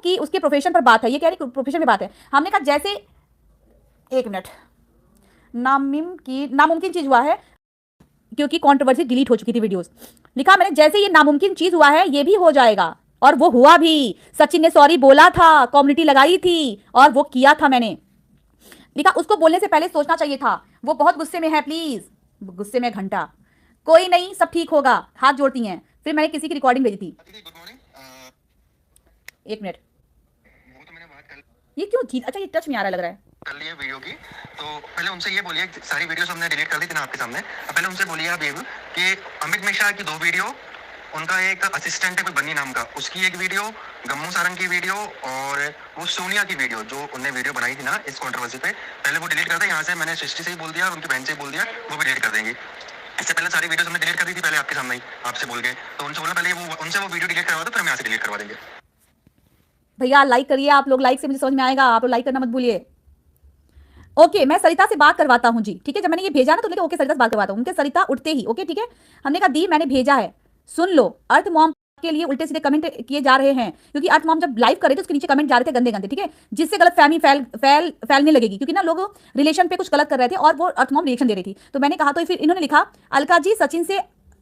कि उसके प्रोफेशन पर बात है, ये कह रही प्रोफेशन पे बात है। हमने कहा जैसे, एक मिनट, नामुमकिन चीज हुआ है क्योंकि कंट्रोवर्सी डिलीट हो चुकी थी वीडियोस। लिखा मैंने जैसे ये नामुमकिन चीज हुआ है ये भी हो जाएगा, और वो हुआ भी। सचिन ने सॉरी बोला था, कम्युनिटी लगाई थी और वो किया था मैंने। लिखा उसको बोलने से पहले सोचना चाहिए था, वो बहुत गुस्से में है, प्लीज। गुस्से में घंटा, कोई नहीं सब ठीक होगा, हाथ जोड़ती हैं। फिर मैंने किसी की रिकॉर्डिंग भेजी थी, एक मिनट, वो तो मैंने बात कर, ये क्यों जीत, अच्छा ये टच में आ रहा लग रहा है, कर ली है वीडियो की। तो पहले उनसे ये बोलिए, सारी वीडियोस हमने डिलीट कर दी थी ना आपके सामने। पहले उनसे बोलिए आप ये कि अमित मिश्रा की 2 वीडियो, उनका एक असिस्टेंट है कोई बन्नी नाम का, उसकी एक वीडियो, गम्मू सारंग की वीडियो, और वो सोनिया की वीडियो जो उनने वीडियो बनाई थी ना इस कंट्रोवर्सी पे, पहले वो डिलीट कर दे। यहाँ से मैंने सृष्टि से ही बोल दिया और उनकी बहन से ही बोल दिया, वो भी डिलीट कर देंगे। इससे पहले सारी वीडियोस हमने डिलीट कर दी थी पहले आपके सामने ही, आपसे बोल गए। तो उनसे बोला पहले उनसे वो वीडियो डिलीट करवा दो, फिर हम यहाँ से डिलीट करवा देंगे। भैया लाइक करिए, आप लोग लाइक से मुझे समझ में आएगा, आप लोग लाइक करना मत भूलिए। ओके, मैं सरिता से बात करवाता हूँ जी, ठीक है। जब मैंने ये भेजा ना तो उन्होंने कहा ओके सरिता से बात करवाता हूँ, उनके सरिता उठते ही ओके ठीक है। हमने कहा दी मैंने भेजा है, सुन लो। अर्थ मॉम के लिए उल्टे सीधे कमेंट किए जा रहे हैं, क्योंकि अर्थ मॉम जब लाइव करे तो उसके नीचे कमेंट जा रहे थे गंदे गंदे, ठीक है, जिससे गलतफहमी फैलने लगेगी, क्योंकि ना लोग रिलेशन पे कुछ गलत कर रहे थे और वो अर्थ मॉम रिएक्शन दे रही थी। तो मैंने कहा, तो फिर इन्होंने लिखा अलका जी सचिन से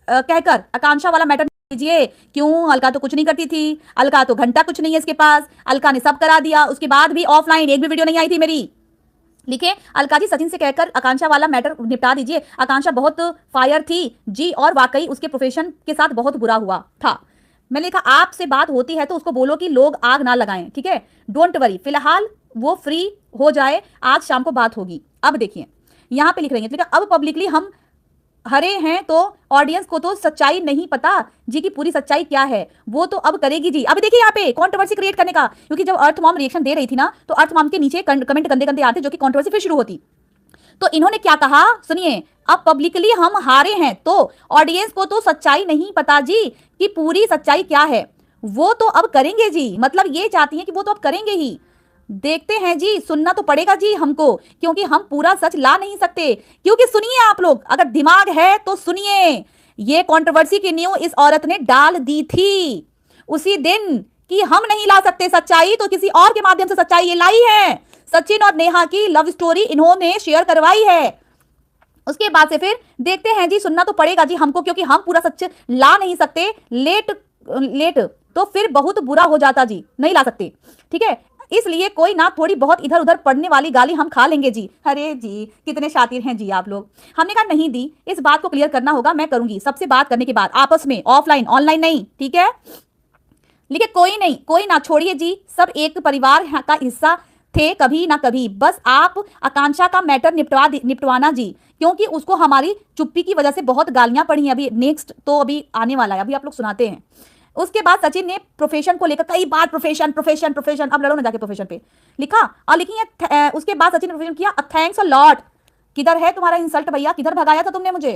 कहकर आकांक्षा वाला मैटर कीजिए। क्यों, अलका तो कुछ नहीं करती थी, अलका तो घंटा कुछ नहीं है इसके पास, अलका ने सब करा दिया, उसके बाद भी ऑफलाइन एक भी वीडियो नहीं आई थी मेरी। लिखे अलका जी सचिन से कहकर आकांक्षा वाला मैटर निपटा दीजिए, आकांक्षा बहुत फायर थी जी और वाकई उसके प्रोफेशन के साथ बहुत बुरा हुआ था। मैंने लिखा आपसे बात होती है तो उसको बोलो कि लोग आग ना लगाएं, ठीक है, डोंट वरी, फिलहाल वो फ्री हो जाए, आज शाम को बात होगी। अब देखिए यहां पे लिख रही है, लिखा अब पब्लिकली हम हरे हैं तो ऑडियंस को तो सच्चाई नहीं पता जी की पूरी सच्चाई क्या है, वो तो अब करेगी जी। अब देखिए यहाँ पे कंट्रोवर्सी क्रिएट करने का, क्योंकि जब अर्थ मॉम रिएक्शन दे रही थी ना तो अर्थ मॉम के नीचे कमेंट गंदे गंदे आते जो कि कंट्रोवर्सी फिर शुरू होती। तो इन्होंने क्या कहा सुनिए, अब पब्लिकली हम हारे हैं तो ऑडियंस को तो सच्चाई नहीं पता जी कि पूरी सच्चाई क्या है, वो तो अब करेंगे जी। मतलब ये चाहती है कि वो तो अब करेंगे ही, देखते हैं जी, सुनना तो पड़ेगा जी हमको, क्योंकि हम पूरा सच ला नहीं सकते। क्योंकि सुनिए आप लोग, अगर दिमाग है तो सुनिए, ये कंट्रोवर्सी की न्यूज़ इस औरत ने डाल दी थी उसी दिन कि हम नहीं ला सकते सच्चाई, तो किसी और के माध्यम से सच्चाई ये लाई है। सचिन और नेहा की लव स्टोरी इन्होंने शेयर करवाई है। उसके बाद से फिर देखते हैं जी, सुनना तो पड़ेगा जी हमको, क्योंकि हम पूरा सच ला नहीं सकते। लेट तो फिर बहुत बुरा हो जाता जी, नहीं ला सकते, ठीक है। इसलिए कोई ना थोड़ी बहुत इधर उधर पड़ने वाली गाली हम खा लेंगे जी। अरे जी कितने शातिर हैं जी आप लोग। हमने कहा नहीं दी, इस बात को क्लियर करना होगा, मैं करूंगी सबसे बात करने के बाद, आपस में, ऑफलाइन, ऑनलाइन नहीं, ठीक है। लेकिन कोई नहीं, कोई ना, छोड़िए जी, सब एक परिवार का हिस्सा थे कभी ना कभी, बस आप आकांक्षा का मैटर निपटवाना जी, क्योंकि उसको हमारी चुप्पी की वजह से बहुत गालियां पड़ी हैं। अभी नेक्स्ट तो अभी आने वाला है, अभी आप लोग सुनाते हैं। उसके बाद सचिन ने प्रोफेशन को लेकर कई बार प्रोफेशन प्रोफेशन प्रोफेशन, अब लड़ो ना जाके प्रोफेशन पे, लिखा और लिखी। उसके बाद सचिन ने प्रोफेशन किया, थैंक्स अ लॉट। किधर है तुम्हारा इंसल्ट भैया, किधर भगाया था तुमने मुझे।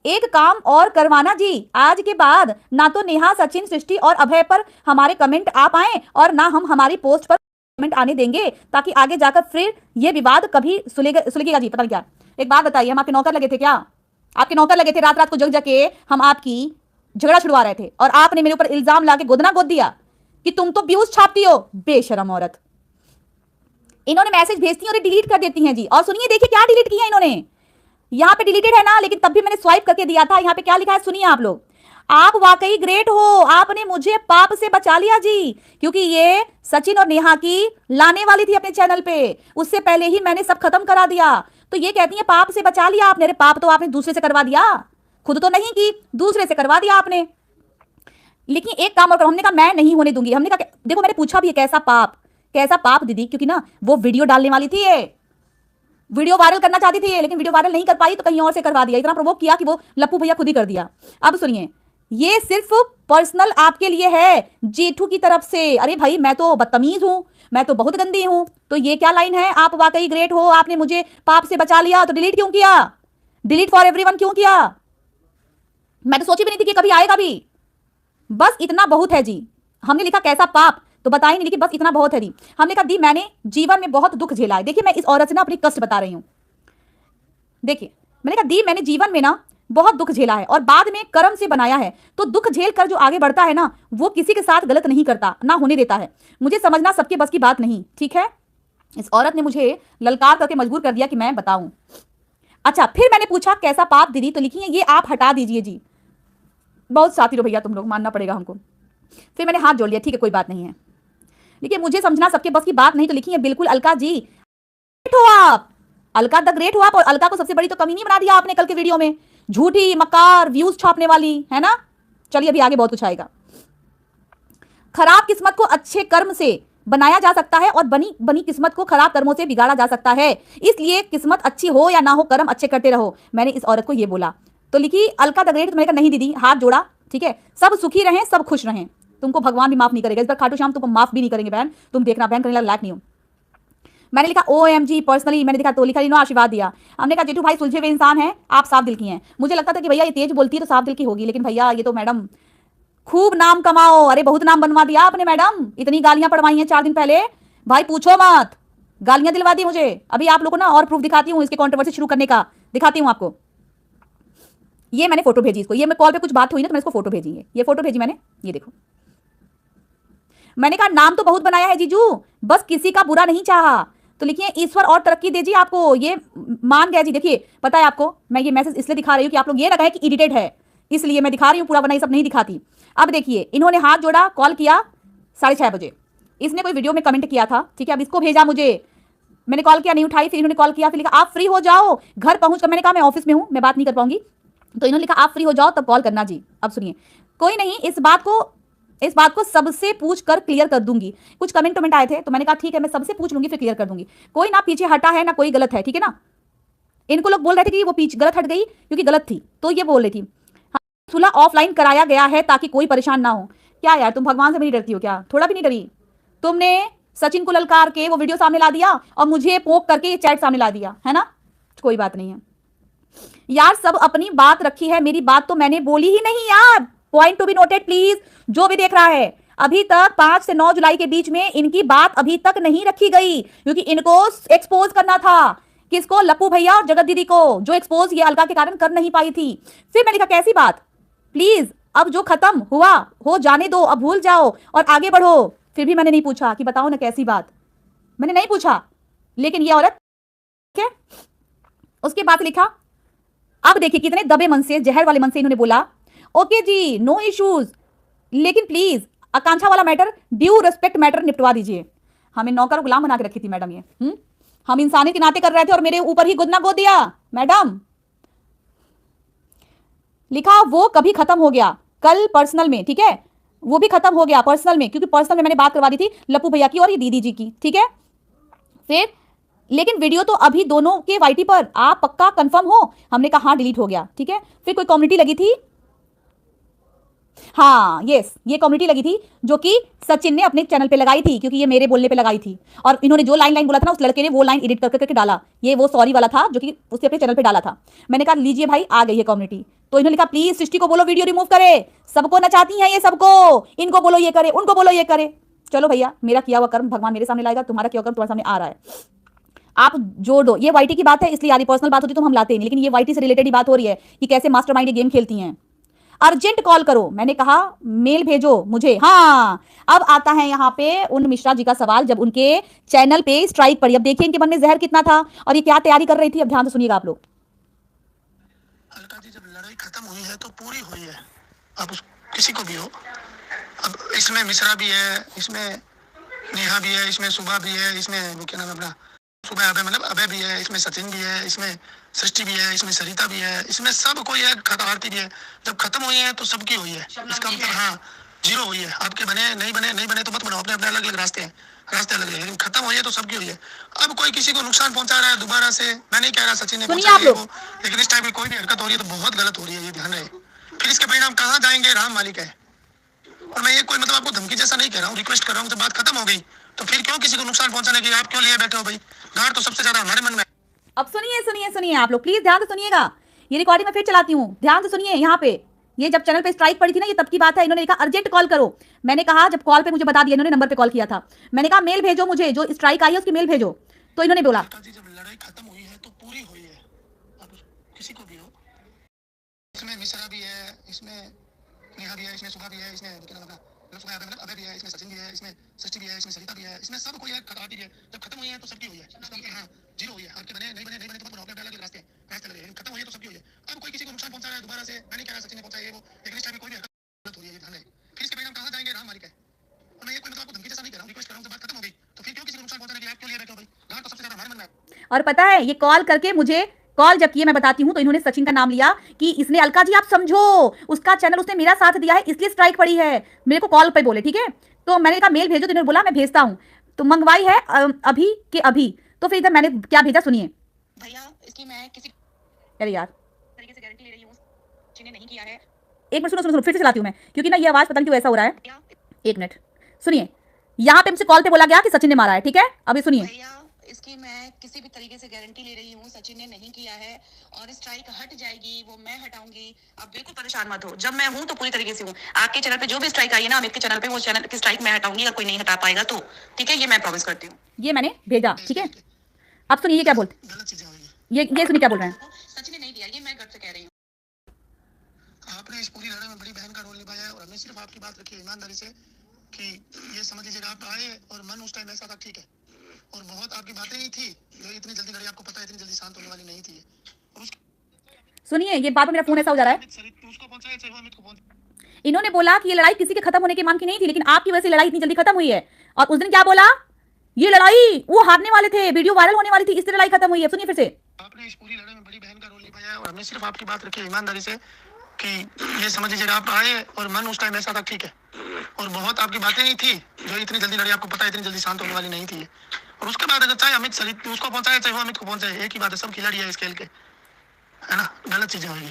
एक काम और करवाना जी, आज के बाद ना तो नेहा, सचिन, सृष्टि और अभय पर हमारे कमेंट आ पाए और ना हम हमारी पोस्ट पर कमेंट आने देंगे, ताकि आगे जाकर फिर ये विवाद कभी सुलझेगा जी। पता नहीं क्या। एक बात बताइए, हम आपके नौकर लगे थे क्या? आपके नौकर लगे थे, रात रात को जग जग के हम आपकी झगड़ा छुड़वा रहे थे और आपने मेरे ऊपर इल्जाम लाके गोदना गोद दिया कि तुम तो व्यूज छापती हो, बेशरम औरत। इन्होंने मैसेज भेजती हैं और डिलीट कर देती हैं जी। और सुनिए, देखिए क्या डिलीट किया इन्होंने, यहाँ पे डिलीटेड है ना, लेकिन तब भी मैंने स्वाइप करके दिया था। यहाँ पे क्या लिखा है सुनिए आप लोग, आप वाकई ग्रेट हो, आपने मुझे पाप से बचा लिया जी, क्योंकि ये सचिन और नेहा की लाने वाली थी अपने चैनल पे, उससे पहले ही मैंने सब खत्म करा दिया। तो ये कहती है पाप से बचा लिया आपने। अरे पाप तो आपने दूसरे से करवा दिया, खुद तो नहीं की, दूसरे से करवा दिया आपने। लेकिन एक काम और करो, हमने कहा मैं नहीं होने दूंगी। हमने कहा देखो, मैंने पूछा भी कैसा पाप दीदी, क्योंकि ना वो वीडियो डालने वाली थी, ये वीडियो वायरल करना चाहती थी, लेकिन वीडियो वायरल नहीं कर पाई तो कहीं और से करवा दिया। इतना प्रोवोक किया कि वो लप्पू भैया खुद ही कर दिया। अब सुनिए, ये सिर्फ पर्सनल आपके लिए है जेठू की तरफ से। अरे भाई मैं तो बदतमीज हूं, मैं तो बहुत गंदी हूं। तो ये क्या लाइन है, आप वाकई ग्रेट हो, आपने मुझे पाप से बचा लिया, तो डिलीट क्यों किया, डिलीट फॉर एवरीवन क्यों किया? मैं तो सोची भी नहीं थी कि कभी आएगा भी। बस इतना बहुत है जी। हमने लिखा कैसा पाप, तो बता ही नहीं, लेकिन बस इतना बहुत है दी। हमने कहा दी मैंने जीवन में बहुत दुख झेला है। देखिए मैं इस औरत से ना अपनी कष्ट बता रही हूं। देखिए मैंने कहा दी मैंने जीवन में ना बहुत दुख झेला है और बाद में कर्म से बनाया है। तो दुख झेल कर जो आगे बढ़ता है ना, वो किसी के साथ गलत नहीं करता, ना होने देता है। मुझे समझना सबके बस की बात नहीं, ठीक है। इस औरत ने मुझे ललकार करके मजबूर कर दिया कि मैं बताऊं। अच्छा, फिर मैंने पूछा कैसा पाप दीदी, तो लिखी है ये आप हटा दीजिए जी। बहुत शातिर हो भैया तुम लोग, मानना पड़ेगा हमको। फिर मैंने हाथ जोड़ लिया, ठीक है कोई बात नहीं है। देखिए मुझे समझना सबके बस की बात नहीं, तो लिखी है बिल्कुल अलका जी ग्रेट हो आप, अलका द ग्रेट हो आप। और अलका को सबसे बड़ी तो कमी नहीं बना दिया आपने कल के वीडियो में, झूठी मकार व्यूज छापने वाली, है ना। चलिए अभी आगे बहुत कुछ आएगा। खराब किस्मत को अच्छे कर्म से बनाया जा सकता है और बनी बनी किस्मत को खराब कर्मों से बिगाड़ा जा सकता है। इसलिए किस्मत अच्छी हो या ना हो, कर्म अच्छे करते रहो। मैंने इस औरत को ये बोला। तो लिखी अलका द ग्रेट। तो मैंने कहा नहीं दीदी, हाथ जोड़ा, ठीक है। सब सुखी रहें, सब खुश रहें, तुमको भगवान भी माफ नहीं करेगा। इस बार खाटू श्याम तुमको माफ भी नहीं करेंगे बहन, तुम देखना, बहन करने लायक नहीं हो। मैंने लिखा OMG पर्सनली, मैंने देखा तो लिखा नो आशीर्वाद दिया। हमने कहा जेठू भाई सुलझे हुए इंसान है, आप साफ दिल की हैं। मुझे लगता था कि भैया ये तेज बोलती है तो साफ दिल की होगी, लेकिन भैया ये तो मैडम खूब नाम कमाओ। अरे बहुत नाम बनवा दिया आपने मैडम, इतनी गालियां पड़वाई हैं 4 दिन पहले, भाई पूछो मत, गालियां दिलवा दी मुझे। अभी आप लोगों को ना और प्रूफ दिखाती हूँ इसके कंट्रोवर्सी शुरू करने का, दिखाती हूँ आपको। ये मैंने फोटो भेजी इसको, ये मैं कॉल पे कुछ बात हुई ना तो मैं इसको फोटो भेजी है, ये फोटो भेजी मैंने, ये देखो। मैंने कहा नाम तो बहुत बनाया है जीजू, बस किसी का बुरा नहीं चाहा। तो लिखिए ईश्वर और तरक्की दीजिए आपको, ये मान गया जी। देखिए पता है आपको, मैं ये मैसेज इसलिए दिखा रही हूँ कि आप लोग ये लगा है कि एडिटेड है, इसलिए मैं दिखा रही हूँ, पूरा बना ये सब नहीं दिखाती। अब देखिए इन्होंने हाथ जोड़ा, कॉल किया 6:30 बजे, इसने कोई वीडियो में कमेंट किया था, ठीक है। अब इसको भेजा मुझे, मैंने कॉल किया नहीं उठाई, फिर इन्होंने कॉल किया, फिर लिखा आप फ्री हो जाओ घर पहुंच कर। मैंने कहा मैं ऑफिस में हूं, मैं बात नहीं कर पाऊंगी। तो इन्होंने लिखा आप फ्री हो जाओ तब कॉल करना जी। अब सुनिए, कोई नहीं, इस बात को सबसे पूछ कर क्लियर कर दूंगी। कुछ कमेंट आए थे तो मैंने कहा ठीक है मैं सबसे पूछ लूंगी फिर क्लियर कर दूंगी। कोई ना पीछे हटा है ना कोई गलत है, ठीक है ना। इनको लोग बोल रहे थे कि वो पीछे गलत हट गई क्योंकि गलत थी, तो ये बोल रही थी सुलह ऑफलाइन कराया गया है ताकि कोई परेशान ना हो। क्या यार तुम भगवान से भी नहीं डरती हो क्या, थोड़ा भी नहीं डरी। तुमने सचिन को ललकार के वो वीडियो सामने ला दिया और मुझे पोक करके ये चैट सामने ला दिया, है ना। कोई बात नहीं है यार, सब अपनी बात रखी है, मेरी बात तो मैंने बोली ही नहीं यार। Point to be noted please, जो भी देख रहा है, अभी तक 5 से 9 जुलाई के बीच में इनकी बात अभी तक नहीं रखी गई, क्योंकि इनको एक्सपोज करना था। किसको? लप्पू भैया और जगत दीदी को, जो एक्सपोज ये अलका के कारण कर नहीं पाई थी। फिर मैंने कहा कैसी बात, प्लीज अब जो खत्म हुआ हो जाने दो, अब भूल जाओ और आगे बढ़ो। फिर भी मैंने नहीं पूछा कि बताओ ना कैसी बात, मैंने नहीं पूछा। लेकिन ये औरत क्या, उसके बाद लिखा, अब देखिए कितने दबे मन से, जहर वाले मन से इन्होंने बोला ओके जी नो इश्यूज, लेकिन प्लीज आकांक्षा वाला मैटर, ड्यू रिस्पेक्ट मैटर निपटवा दीजिए। हमें नौकर गुलाम बना के रखी थी मैडम ये, हम इंसानियत के नाते कर रहे थे और मेरे ऊपर ही गुदना गो दिया मैडम। लिखा वो कभी खत्म हो गया कल पर्सनल में, ठीक है, वो भी खत्म हो गया पर्सनल में, क्योंकि पर्सनल में मैंने बात करवा दी थी लप्पू भैया की और ये दीदी जी की, ठीक है। फिर लेकिन वीडियो तो अभी दोनों के वाईटी पर, आप पक्का कंफर्म हो? हमने कहा हाँ डिलीट हो गया, ठीक है। फिर कोई कम्युनिटी लगी थी, हाँ यस, ये कम्युनिटी लगी थी जो कि सचिन ने अपने चैनल पे लगाई थी, क्योंकि ये मेरे बोलने पे लगाई थी। और इन्होंने जो लाइन बोला था ना, उस लड़के ने वो लाइन एडिट करके डाला, ये वो सॉरी वाला था जो कि उसने अपने चैनल पे डाला था। मैंने कहा लीजिए भाई आ गई है कम्युनिटी। तो इन्होंने कहा प्लीज सृष्टि को बोलो वीडियो रिमूव करे, सबको नचाती है ये, सबको, इनको बोलो ये करे, उनको बोलो ये करे। चलो भैया, मेरा किया हुआ कर्म भगवान मेरे सामने लाएगा, तुम्हारा किया हुआ कर्म तुम्हारे सामने आ रहा है, आप जोड़ दो। ये वाईटी की बात है इसलिए, आदि पर्सनल बात होती तो हम लाते नहीं, लेकिन ये वाईटी से रिलेटेड ही बात हो रही है कि कैसे मास्टरमाइंड गेम खेलती हैं। अर्जेंट कॉल करो, मैंने कहा मेल भेजो मुझे। हाँ अब आता है यहाँ पे उन मिश्रा जी का सवाल, जब उनके चैनल पे स्ट्राइक पड़ी। अब देखिए इनके मन में जहर कितना था और ये क्या तैयारी कर रही थी, अब ध्यान से सुनिएगा आप लोग। अलका जी, जब लड़ाई खत्म हुई है तो पूरी हुई है, अब किसी को भी हो। अब इसमें मिश्रा भी है, इसमें नेहा भी है, इसमें सुबह भी है, इसमें वो क्या नाम है अपना, सुबह अभय मतलब अभय भी है, इसमें सचिन भी है, इसमें सृष्टि भी है, इसमें सरिता भी है, इसमें सब कोई है, आरती भी है। जब खत्म हुई है तो सबकी हुई है, इसका मतलब हाँ जीरो हुई है। आपके बने नहीं बने तो मत बनाओ, अपने अपने अलग अलग रास्ते हैं, रास्ते अलग है, लेकिन खत्म हुई है तो सबकी हुई है। अब कोई किसी को नुकसान पहुंचा रहा है दोबारा से, मैं नहीं कह रहा सचिन ने पहुंचा है वो, लेकिन इस टाइप की कोई भी हरकत हो रही है तो बहुत गलत हो रही है, ये ध्यान रहे। फिर इसके परिणाम कहाँ जाएंगे राम मालिक है। और मैं ये कोई मतलब आपको धमकी जैसा नहीं कह रहा हूँ, रिक्वेस्ट कर रहा हूँ, जब बात खत्म हो गई तो फिर क्यों किसी को नुकसान पहुंचाने की आप क्यों लिए बैठे हो भाई। गाड़ तो सबसे ज्यादा हमारे मन में। अब सुनिए सुनिए सुनिए आप लोग, प्लीज ध्यान से सुनिएगा, ये रिकॉर्डिंग मैं फिर चलाती हूँ, ध्यान से सुनिए। यहाँ पे ये जब चैनल पे स्ट्राइक पड़ी थी ना, ये तब की बात है। इन्होंने लिखा अर्जेंट कॉल करो, मैंने कहा जब कॉल पे मुझे बता दिया, इन्होंने नंबर पे कॉल किया था, मैंने कहा मेल भेजो मुझे, जो स्ट्राइक आई है उसकी मेल भेजो। तो इन्होंने बोला जब लड़ाई खत्म हुई है तो पूरी हुई है, अब किसी को भी हो। इसमें मिश्रा भी है, इसमें नेहा भी है, इसमें सुभा भी है, इसमें क्या नाम है मतलब अभय भी है, इसमें सचिन भी है, इसमें सृष्टि भी है, इसमें सरिता भी है, इसमें सब कोई है, खटाटी भी है। जब खत्म हुई है तो सबकी हुई है। इसका मतलब हाँ जीरो हुई है। आपके बने नहीं बने तो नौकरी डाला के रास्ते मैच चल रहे हैं। खत्म हुई है तो सबकी हुई है। अब कोई किसी को नुकसान पहुंचा रहा है दोबारा से, मैं नहीं कह रहा सचिन ने पहुंचाया ये वो, लेकिन इस टाइम में कोई भी हरकत हो रही है ये ध्यान रहे। फिर इसके परिणाम कहां जाएंगे राम मालिक है। और मैं ये कोई मतलब आपको धमकी जैसा नहीं कर रहा हूं, रिक्वेस्ट कर रहा हूं। जब बात खत्म हो गई तो फिर क्यों किसी को नुकसान पहुंचाने की आप क्यों लिए बैठे हो भाई। गांठ तो सबसे ज्यादा हमारे मन में है। और पता है ये कॉल करके मुझे कॉल जब किए मैं बताती हूं तो इन्होंने सचिन का नाम लिया कि इसने अलका जी आप समझो उसका चैनल उसने मेरा साथ दिया है इसलिए स्ट्राइक पड़ी है। मेरे को कॉल पे बोले ठीक है, तो मैंने कहा मेल भेजो, तो इन्होंने बोला मैं भेजता हूं, तो मंगवाई है अभी के अभी। तो फिर इधर मैंने क्या भेजा सुनिए। भैया इसकी मैं किसी अरे यार तरीके से गारंटी ले रही हूँ, जिन्हें नहीं किया है। एक मिनट सुनो, फिर से चलाती हूँ मैं, क्योंकि ना ये आवाज पता नहीं क्यों ऐसा हो रहा है। भैया एक मिनट सुनिए, यहाँ पे मुझसे कॉल पे बोला गया कि सचिन ने मारा है, ठीक है। अभी सुनिए। भैया इसकी मैं किसी भी तरीके से गारंटी ले रही हूँ, सचिन ने नहीं किया है और स्ट्राइक हट जाएगी, वो मैं हटाऊंगी। आप बिल्कुल परेशान मत हो, जब मैं हूँ तो पूरी तरीके से हूँ। आपके चैनल पे जो भी स्ट्राइक आई है ना अमित के चैनल पे, वो चैनल की स्ट्राइक मैं हटाऊंगी अगर कोई नहीं हटा पाएगा तो, ठीक है। ये मैं प्रॉमिस करती हूँ। ये मैंने भेजा, ठीक है। अब सुनिए ये क्या बोलते, गलत चीजें हुई है। ये सुनिए क्या बोल रहे हैं। सचिन ने नहीं दिया, ये मैं गट से कह रही हूँ। आपने इस पूरी लड़ाई में बड़ी बहन का रोल निभाया है और हमने सिर्फ आपकी बात रखी है ईमानदारी से कि ये समझ लीजिएगा आप आए और मन उस टाइम ऐसा था ठीक है, और बहुत आपकी बातें नहीं थी जो इतनी जल्दी लड़ी, आपको पता है इतनी जल्दी शांत होने वाली नहीं थी। और सुनिए ये बात में मेरा फोन ऐसा हो जा रहा है। उसको पहुंचाया चाहे वो अमित को पहुंचा। इन्होंने बोला कि ये लड़ाई किसी के खत्म होने की मांग की नहीं थी, लेकिन आपकी वजह से लड़ाई इतनी जल्दी खत्म हुई है। और उस दिन क्या बोला, ये लड़ाई वो हारने वाले थे, वीडियो वायरल होने वाली थी, इससे लड़ाई खत्म हुई है। सुनिए फिर से। आपने इस पूरी लड़ाई में बड़ी बहन का रोल निभाया है और हमने सिर्फ आपकी बात रखी है ईमानदारी से कि ये समझ लीजिएगा आप आए और मन उस टाइम ऐसा था ठीक है, और बहुत आपकी बातें नहीं थी जो इतनी जल्दी लड़ी, आपको पता है इतनी जल्दी शांत होने वाली नहीं थी। और उसके बाद अगर चाहे अमित सरित उसको पहुंचाए चाहे वो अमित को पहुंचाए, एक ही बात है, सब खिलाड़ी है इस खेल के, है ना। गलत चीजें हुई।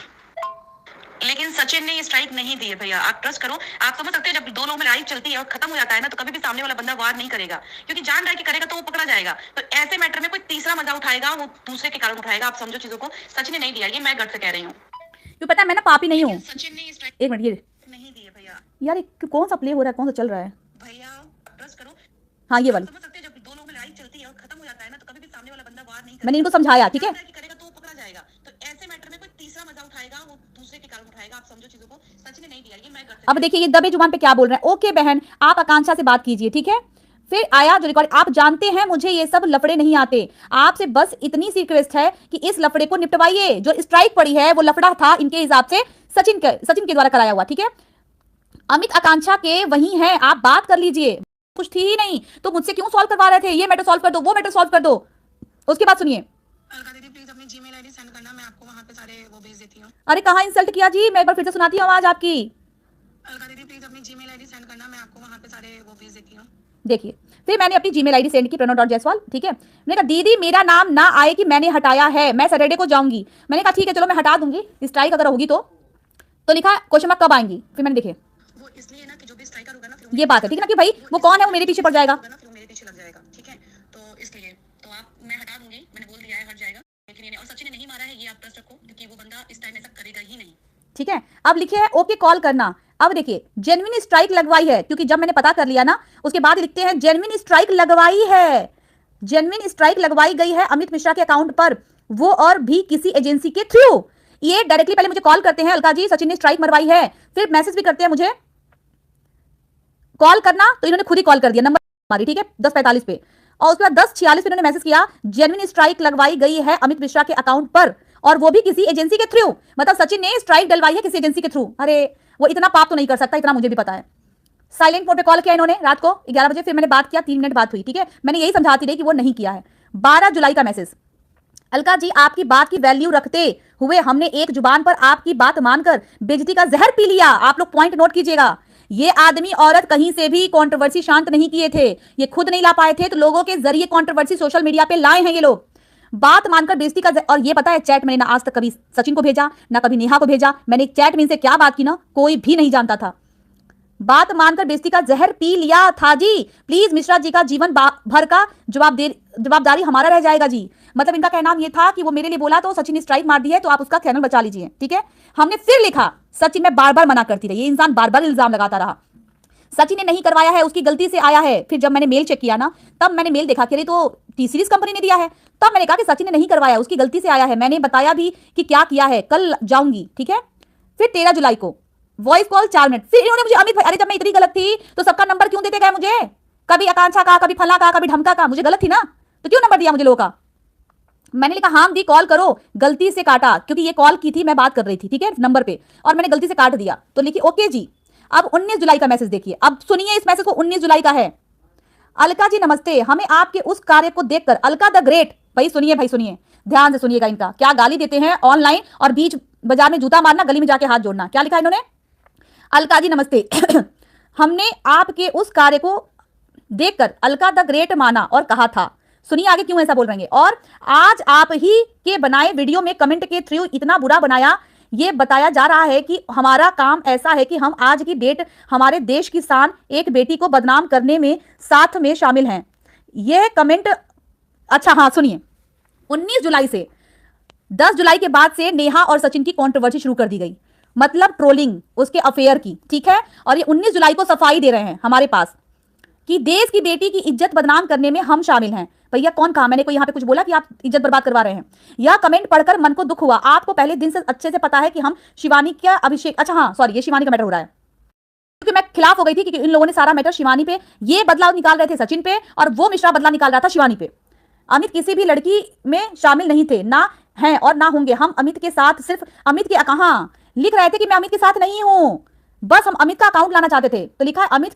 लेकिन सचिन ने ये स्ट्राइक नहीं दी है भैया, आप ट्रस्ट करो। आप समझ सकते हैं जब दो लोग में लड़ाई चलती है और खत्म हो जाता है ना, तो कभी भी सामने वाला बंदा वार नहीं करेगा, क्योंकि जान रहा है कि करेगा तो वो पकड़ा जाएगा। तो ऐसे मैटर में कोई तीसरा मजा उठाएगा, वो दूसरे के कारण उठाएगा। आप समझो चीजों को, सचिन ने नहीं दिया, ये मैं गट से कह रही हूँ। क्यों पता है मैं ना पापी नहीं हूँ। सचिन ने ये स्ट्राइक एक मिनट, ये नहीं दी है भैया। यार ये कौन सा प्ले हो रहा है, कौन सा चल रहा है। भैया ट्रस्ट करो। हाँ ये वाली समझ सकते हैं जब दो लोग में लड़ाई चलती है और खत्म हो जाता है ना, तो कभी भी सामने वाला बंदा वार नहीं करेगा। मैंने इनको समझाया, ठीक है। जान रहा है कि करेगा तो वो पकड़ा जाएगा। तो ऐसे मैटर में कोई तीसरा मजा उठाएगा, वो दूसरे के कारण उठाएगा। आप समझो चीजों को, सचिन ने नहीं दिया, ये मैं गट से। अब देखिए ये दबे जुबान पे क्या बोल रहे हैं। ओके बहन आप आकांक्षा से बात कीजिए, ठीक है। फिर आया जो रिकॉर्ड, आप जानते हैं मुझे ये सब लफड़े नहीं आते, आपसे बस इतनी सी रिक्वेस्ट है कि इस लफड़े को निपटवाइए। जो स्ट्राइक पड़ी है वो लफड़ा था इनके हिसाब से सचिन के द्वारा कराया हुआ, ठीक है। अमित आकांक्षा के वही है, आप बात कर लीजिए, कुछ थी ही नहीं तो मुझसे क्यों सॉल्व करवा रहे थे। ये मैटर सॉल्व कर दो, वो मैटर सॉल्व कर दो। उसके बाद सुनिए। अलका दीदी प्लीज अपनी जीमेल आईडी सेंड करना, मैं आपको वहां पे सारे वो भेज देती हूँ। अरे कहाँ इंसल्ट किया जी, मैं एक बार फिर से सुनाती हूँ आवाज आपकी। अलका दीदी प्लीज अपनी जीमेल आईडी सेंड करना, मैं आपको वहां पे सारे वो भेज देती हूँ। देखिए फिर मैंने अपनी जीमेल आईडी सेंड की, प्रणव.जायसवाल, ठीक है। मैंने कहा दीदी मेरा नाम ना आए कि मैंने हटाया है, मैं सैटरडे को जाऊंगी। मैंने कहा ठीक है चलो मैं हटा दूंगी, स्ट्राइक अगर होगी तो लिखा क्वेश्चन मार्क कब आएंगी। फिर मैंने देखे वो इसलिए ना कि जो भी स्ट्राइकर होगा ना, फिर ये बात है, ठीक है ना, कि भाई वो कौन है, वो मेरे पीछे पड़ जाएगा। फिर वो मेरे पीछे लग जाएगा, ठीक है। तो इसलिए तो आप, मैं हटा दूंगी, मैंने बोल दिया है हट जाएगा। लेकिन ये और सचिन ने नहीं मारा है, ये आप ट्रस्ट रखो, क्योंकि वो बंदा इस टाइम ऐसा करेगा ही नहीं, ठीक है। अब लिखे है ओके कॉल करना। अब देखिए जेन्युइन स्ट्राइक लगवाई है, क्योंकि जब मैंने पता कर लिया ना उसके बाद लिखते हैं जेन्युइन स्ट्राइक लगवाई है। जेन्युइन स्ट्राइक लगवाई गई है अमित मिश्रा के अकाउंट पर, वो और भी किसी एजेंसी के थ्रू। ये डायरेक्टली पहले मुझे कॉल करते हैं, अलका जी सचिन ने स्ट्राइक मरवाई है, फिर मैसेज भी करते हैं मुझे कॉल करना, तो इन्होंने खुद ही कॉल कर दिया नंबर हमारी, ठीक है 10:45 पे। और उसके बाद 10:46 पे इन्होंने मैसेज किया जेन्युइन स्ट्राइक लगवाई गई है अमित मिश्रा के अकाउंट पर, और वो भी किसी एजेंसी के थ्रू। मतलब सचिन ने स्ट्राइक डलवाई है किसी एजेंसी के थ्रू। अरे वो इतना पाप तो नहीं कर सकता, इतना मुझे भी पता है। साइलेंट मोड पे कॉल किया इन्होंने रात को 11 बजे, फिर मैंने बात किया, 3 मिनट बात हुई, ठीक है। मैंने यही समझाती रही कि वो नहीं किया है। 12 जुलाई का मैसेज, अलका जी आपकी बात की वैल्यू रखते हुए हमने एक जुबान पर आपकी बात मानकर बेइज्जती का जहर पी लिया। आप लोग पॉइंट नोट कीजिएगा, ये आदमी औरत कहीं से भी कंट्रोवर्सी शांत नहीं किए थे, ये खुद नहीं ला पाए थे, तो लोगों के जरिए कंट्रोवर्सी सोशल मीडिया पे लाए हैं ये लोग। बात मानकर बेइज्जती का और ये पता है चैट मैंने ना आज तक कभी सचिन को भेजा ना कभी नेहा को भेजा। मैंने चैट में इनसे क्या बात की ना कोई भी नहीं जानता था। बात मानकर बेइज्जती का जहर पी लिया था जी। प्लीज मिश्रा जी का जीवन भर का जवाबदारी हमारा रह जाएगा जी। मतलब इनका कहना ये था कि वो मेरे लिए बोला तो सचिन ने स्ट्राइक मार दी है, तो आप उसका चैनल बचा लीजिए, ठीक है। हमने फिर लिखा, सचिन में बार बार मना करती रही, ये इंसान बार बार इल्जाम लगाता रहा, सचिन ने नहीं करवाया है, उसकी गलती से आया है। फिर जब मैंने मेल चेक किया ना, तब मैंने मेल देखा कि अरे तो टी सीरीज कंपनी ने दिया है। तब मैंने कहा कि सचिन ने नहीं करवाया, उसकी गलती से आया है। मैंने बताया भी कि क्या किया है, कल जाऊंगी, ठीक है। फिर 13 जुलाई को वॉइस कॉल 4 मिनट। फिर इन्होंने मुझे अमित भाई, अरे जब मैं इतनी गलत थी तो सबका नंबर क्यों देते गए मुझे? कभी आकांक्षा का, कभी फला का, कभी ढमका का, मुझे गलत थी ना, तो क्यों नंबर दिया मुझे लोगों का? मैंने लिखा हाँ दी कॉल करो, गलती से काटा, क्योंकि ये कॉल की थी, मैं बात कर रही थी, ठीक है, नंबर पे, और मैंने गलती से काट दिया। तो लिखी ओके जी। अब 19 जुलाई का मैसेज देखिए, अब सुनिए इस मैसेज को, 19 जुलाई का है। अलका जी नमस्ते, हमें आपके उस कार्य को देखकर अलका द ग्रेट, भाई सुनिए ध्यान से सुनिएगा, इनका क्या गाली देते हैं ऑनलाइन और बीच बाजार में जूता मारना, गली में जाके हाथ जोड़ना। क्या लिखा इन्होंने? अलका जी नमस्ते हमने आपके उस कार्य को देखकर अलका द ग्रेट माना और कहा था। सुनिए आगे क्यों ऐसा बोल रहे हैं। और आज आप ही के बनाए वीडियो में कमेंट के थ्रू इतना बुरा बनाया, ये बताया जा रहा है कि हमारा काम ऐसा है कि हम आज की डेट हमारे देश की शान एक बेटी को बदनाम करने में साथ में शामिल हैं। यह कमेंट, अच्छा हाँ सुनिए, 19 जुलाई से 10 जुलाई के बाद से नेहा और सचिन की कंट्रोवर्सी शुरू कर दी गई, मतलब ट्रोलिंग उसके अफेयर की, ठीक है। और ये 19 जुलाई को सफाई दे रहे हैं हमारे पास कि देश की बेटी की इज्जत बदनाम करने में हम शामिल हैं। भैया कौन कहा? मैंने कोई यहाँ पे कुछ बोला कि आप इज्जत बर्बाद करवा रहे हैं? यह कमेंट पढ़कर मन को दुख हुआ। आपको पहले दिन से अच्छे से पता है कि हम शिवानी का अभिषेक, अच्छा हाँ सॉरी, ये शिवानी का मैटर हो रहा है, क्योंकि मैं खिलाफ हो गई थी कि इन लोगों ने सारा मैटर शिवानी पे, ये बदलाव निकाल रहे थे सचिन पे, और वो मिश्रा बदला निकाल रहा था शिवानी पे। अमित किसी भी लड़की में शामिल नहीं थे, ना हैं और ना होंगे। हम अमित के साथ सिर्फ अमित के, कहाँ लिख रहे थे कि मैं अमित के साथ नहीं हूं, बस हम अमित का अकाउंट लाना चाहते थे। तो लिखा है अमित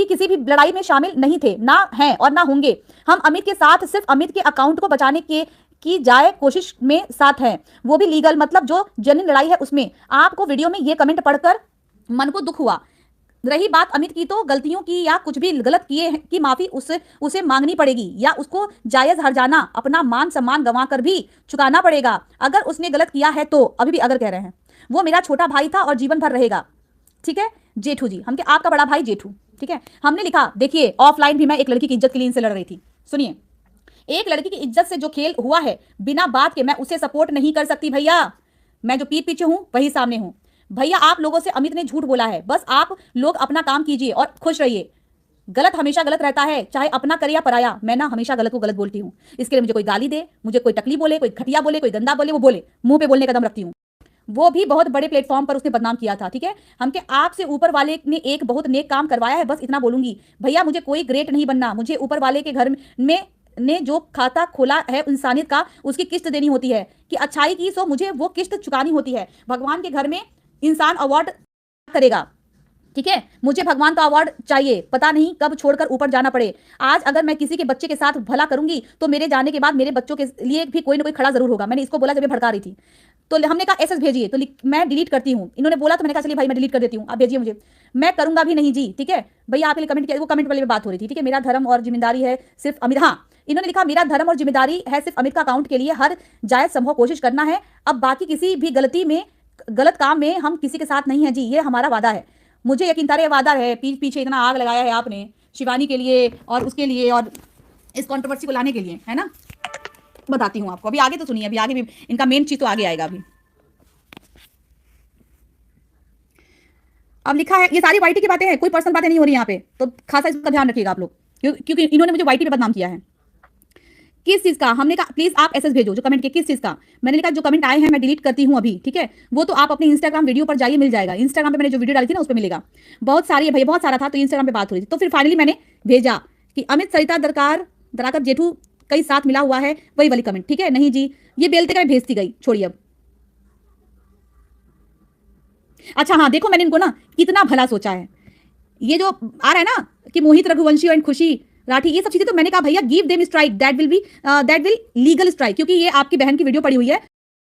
किसी भी लड़ाई में शामिल नहीं थे, ना हैं और ना होंगे। हम अमित के साथ सिर्फ अमित के अकाउंट को बचाने की जाए कोशिश में साथ हैं, वो भी लीगल, मतलब जो जेन्युइन लड़ाई है उसमें। आपको वीडियो में ये कमेंट पढ़कर मन को दुख हुआ। रही बात अमित की, तो गलतियों की या कुछ भी गलत किए की माफी उसे मांगनी पड़ेगी, या उसको जायज हर्जाना अपना मान सम्मान गंवा कर भी चुकाना पड़ेगा। अगर उसने गलत किया है तो, अभी भी अगर कह रहे हैं, वो मेरा छोटा भाई था और जीवन भर रहेगा, ठीक है। जेठू जी, हम के आपका बड़ा भाई जेठू, ठीक है। हमने लिखा देखिए, ऑफलाइन भी मैं एक लड़की की इज्जत के लिए इनसे लड़ रही थी। सुनिए, एक लड़की की इज्जत से जो खेल हुआ है बिना बात के, मैं उसे सपोर्ट नहीं कर सकती भैया। मैं जो पीठ पीछे हूं वही सामने हूं भैया। आप लोगों से अमित ने झूठ बोला है, बस आप लोग अपना काम कीजिए और खुश रहिए। गलत हमेशा गलत रहता है, चाहे अपना करे या पराया। मैं ना हमेशा गलत को गलत बोलती हूँ, इसके लिए मुझे कोई गाली दे, मुझे कोई टकली बोले, कोई घटिया बोले, कोई गंदा बोले, वो बोले, मुंह पे बोलने का दम रखती हूँ। वो भी बहुत बड़े प्लेटफॉर्म पर उसने बदनाम किया था, ठीक है। हम के आपसे ऊपर वाले ने एक बहुत नेक काम करवाया है, बस इतना बोलूंगी भैया। मुझे कोई ग्रेट नहीं बनना, मुझे ऊपर वाले के घर में ने जो खाता खोला है इंसानियत का, उसकी किस्त देनी होती है कि अच्छाई की, सो मुझे वो किस्त चुकानी होती है। भगवान के घर में इंसान अवार्ड करेगा, ठीक है। मुझे भगवान का अवार्ड चाहिए, पता नहीं कब छोड़कर ऊपर जाना पड़े। आज अगर मैं किसी के बच्चे के साथ भला करूंगी तो मेरे जाने के बाद मेरे बच्चों के लिए भी कोई ना कोई खड़ा जरूर होगा। मैंने इसको बोला जब ये भड़का रही थी, तो हमने कहा एसएस भेजिए, तो मैं डिलीट करती हूँ। इन्होंने बोला तो मैंने कहा चलिए भाई मैं डिलीट कर देती हूँ, आप भेजिए मुझे, मैं करूंगा भी नहीं जी, ठीक है भैया। आपके लिए कमेंट किया, वो कमेंट वाले में बात हो रही थी, ठीक है। मेरा धर्म और जिम्मेदारी है सिर्फ अमित, हाँ इन्होंने लिखा मेरा धर्म और जिम्मेदारी है सिर्फ अमित का अकाउंट के लिए हर जायज संभव कोशिश करना है। अब बाकी किसी भी गलत काम में हम किसी के साथ नहीं है जी, ये हमारा वादा है। मुझे यकीन था ये वादा है, पीछे इतना आग लगाया है आपने शिवानी के लिए और उसके लिए और इस कंट्रोवर्सी को लाने के लिए, है ना। बताती हूँ आपको, अभी आगे तो सुनिए, अभी आगे भी इनका मेन चीज तो आगे आएगा। अभी अब लिखा है, ये सारी वाईटी की बातें हैं, कोई पर्सनल बातें नहीं हो रही यहाँ पे, तो खासा इसका ध्यान रखिएगा आप लोग, क्योंकि इन्होंने मुझे वाईटी पे बदनाम किया है। किस चीज का? हमने कहा प्लीज आप एसएस भेजो जो कमेंट के, किस चीज का? मैंने लिखा जो कमेंट आए हैं मैं डिलीट करती हूँ अभी, ठीक है। वो तो आप अपने इंस्टाग्राम वीडियो पर जाइए, मिल जाएगा। इंस्टाग्राम पे मैंने जो वीडियो डाली थी ना उस पर मिलेगा। बहुत सारी है भैया, बहुत सारा था, तो इंस्टाग्राम पे बात हो रही थी, तो फिर फाइनली मैंने भेजा कि अमित सरिता दराकर जेठू कई साथ मिला हुआ है, वही वाली कमेंट, ठीक है। नहीं जी, ये बेलते का मैं भेजती गई, छोड़िए अब। अच्छा हाँ देखो, मैंने इनको ना कितना भला सोचा है। ये जो आ रहा है ना कि मोहित रघुवंशी और खुशी राठी, ये सब चीजें, तो मैंने कहा भैया give them strike, that will legal strike, क्योंकि ये आपकी बहन की वीडियो पड़ी हुई है,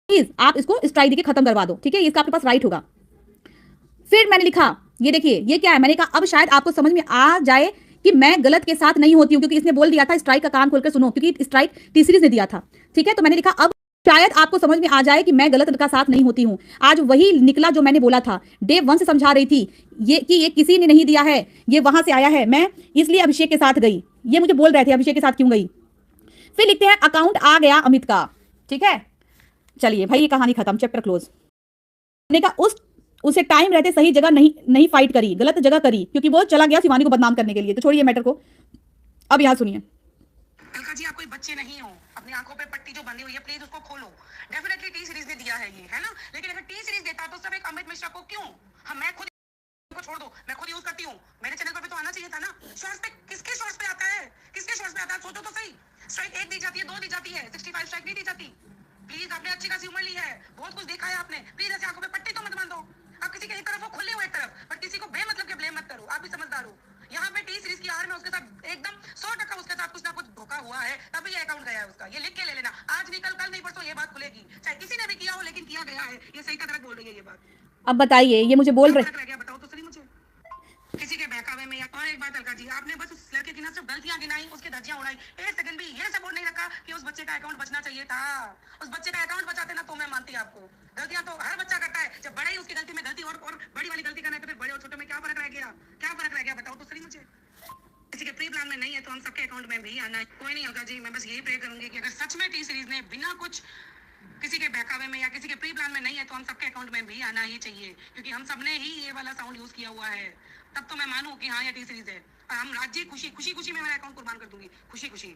प्लीज आप इसको स्ट्राइक देके खत्म करवा दो, ठीक है। इसका आपके पास राइट होगा। फिर मैंने लिखा, ये देखिए ये क्या है, मैंने कहा अब शायद आपको समझ में आ जाए कि मैं गलत के साथ नहीं होती हूँ, क्योंकि इसने बोल दिया था स्ट्राइक का कान खोलकर सुनो, क्योंकि स्ट्राइक टी सीरीज ने दिया था, ठीक है। तो मैंने लिखा अब शायद आपको समझ में आ जाए कि मैं गलत का साथ नहीं होती हूँ। आज वही निकला जो मैंने बोला था, डे 1 से समझा रही थी ये किसी ने नहीं दिया है, ये वहां से आया है, मैं इसलिए अभिषेक के साथ गई। ये मुझे बोल रहे थे अभिषेक के साथ क्यों गई। फिर लिखते हैं अकाउंट आ गया अमित का, ठीक है। चलिए भाई ये कहानी खत्म, चैप्टर क्लोज। मैंने कहा उसे टाइम रहते सही जगह नहीं फाइट करी, गलत जगह करी, क्योंकि वो चला गया शिवानी को बदनाम करने के लिए। तो छोड़िए मैटर को, अब यहाँ सुनिए। अलका जी आप कोई बच्चे नहीं हो, अपनी आंखों पे पट्टी जो बंधी हुई है प्लीज उसको खोलो। डेफिनेटली टी सीरीज ने दिया है ये, है ना। लेकिन अगर टी सीरीज देता तो सब एक अमित मिश्रा को क्यों, हम मैं खुद को छोड़ दो, मैं खुद यूज करती हूँ, मेरे चैनल पर भी तो आना चाहिए था ना। शॉर्ट्स पे किसके शॉर्ट्स पे आता है, किसके शॉर्ट्स पे आता है, सोचो तो सही। स्ट्राइक 1 दी जाती है, 2 दी जाती है, 65 स्ट्राइक नहीं दी जाती। प्लीज, आपने अच्छी खासी उम्र ली है, बहुत कुछ देखा है आपने, प्लीज ऐसे आंखों पे पट्टी तो मत बांधो। आप किसी के एक तरफ हो, खुले हो एक तरफ, पर किसी को बेमतलब के ब्लेम मत करो, आप भी समझदार हो। यहाँ पे टी सीरीज की हार में उसके साथ एकदम 100% उसके साथ कुछ ना कुछ धोखा हुआ है, तभी ये अकाउंट गया है उसका। ये लिख के ले लेना, आज नहीं कल, कल नहीं परसों ये बात खुलेगी, चाहे किसी ने भी किया हो, लेकिन किया गया है। ये सही तरह बोल रही है ये बात। अब बताइए, ये मुझे बोल क्या रहे फर्क रह गया बताओ तो सही मुझे, किसी के बहकावे में। या और एक बात अलका जी, आपने बस उस लड़के की ना सिर्फ गलतियां गिनाई, उसके धज्जियां उड़ाई, 1 सेकंड भी ये सपोर्ट नहीं रखा कि उस बच्चे का अकाउंट बचना चाहिए था। उस बच्चे का अकाउंट बचाते ना तो मैं मानती आपको। गलतियां तो हर बच्चा करता है, जब बड़ा ही उसकी गलती में गलती और बड़ी वाली गलती करना है, तो फिर बड़े और छोटे में क्या फर्क रह गया, क्या फर्क रह गया बताओ तो सही मुझे। किसी के प्री प्लान में नहीं है तो हम सबके अकाउंट में भी आना है। कोई नहीं अलका जी, मैं बस यही प्रे करूंगी कि अगर सच में टी सीरीज ने बिना कुछ किसी के बहकावे में या किसी के प्री प्लान में नहीं है तो हम सबके अकाउंट में भी आना ही चाहिए, क्योंकि हम सबने ही ये वाला साउंड यूज किया हुआ है। तब तो मैं मानूं कि हाँ ये टी सीरीज है, और हम राज्य खुशी खुशी खुशी में मेरा अकाउंट कुर्बान कर दूंगी, खुशी खुशी।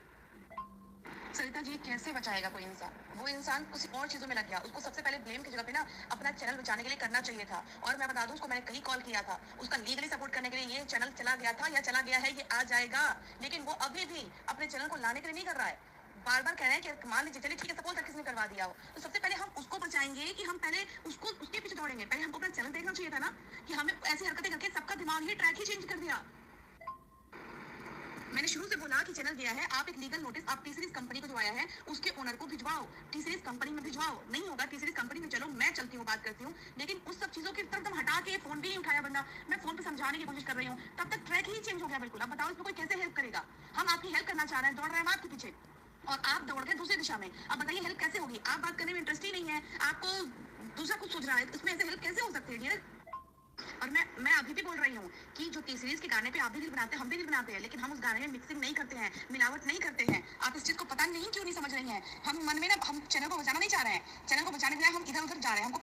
सरिता जी, कैसे बचाएगा कोई इंसान, वो इंसान किसी और चीजों में लग गया। उसको सबसे पहले ब्लेम की जगह पे ना अपना चैनल बचाने के लिए करना चाहिए था। और मैं बता दूं, उसको मैंने कहीं कॉल किया था, उसका लीगली सपोर्ट करने के लिए। ये चैनल चला गया था या चला गया है, ये आ जाएगा, लेकिन वो अभी भी अपने चैनल को लाने के लिए नहीं कर रहा है। बार बार कह रहे हैं कि मान लीजिए चलिए ठीक है, सपोज किसी ने करवा दिया हो, तो सबसे पहले हम उसको बचाएंगे कि हम पहले उसको उसके पीछे दौड़ेंगे। पहले हमको अपना चैनल देखना चाहिए था ना, कि हमें ऐसी हरकतें करके सबका दिमाग ही ट्रैक ही चेंज कर दिया। मैंने शुरू से बोला कि चैनल गया है, आप एक लीगल नोटिस आप टी सीरीज कंपनी को जो आया है उसके ओनर को भिजवाओ, टी सीरीज कंपनी में भिजवाओ। नहीं होगा टी सीरीज कंपनी में, चलो मैं चलती हूँ, बात करती हूँ, लेकिन उस सब चीजों की तरफ तुम हटा के फोन भी नहीं उठाया बंदा। मैं फोन पे समझाने की कोशिश कर रही हूँ, तब तक ट्रैक ही चेंज हो गया बिल्कुल। अब बताओ इसमें कोई कैसे हेल्प करेगा। हम आपकी हेल्प करना चाह रहे हैं, दौड़ रहे हैं हम आपके पीछे, और आप दौड़ गए दूसरी दिशा में। अब बताइए हेल्प कैसे होगी, आप बात करने में इंटरेस्ट ही नहीं है, आपको दूसरा कुछ सोच रहा है, इसमें ऐसे हेल्प कैसे हो सकती है डियर। और मैं अभी भी बोल रही हूँ कि जो टी सीरीज के गाने पे आप भी रील बनाते हैं, हम भी रील बनाते हैं, लेकिन हम उस गाने में मिक्सिंग नहीं करते हैं, मिलावट नहीं करते हैं। आप इस चीज को पता नहीं क्यों नहीं समझ रही हैं। हम मन में ना हम चैनल को बचाना नहीं चाह रहे हैं, चैनल को बचाने के लिए हम इधर उधर जा रहे हैं। हमको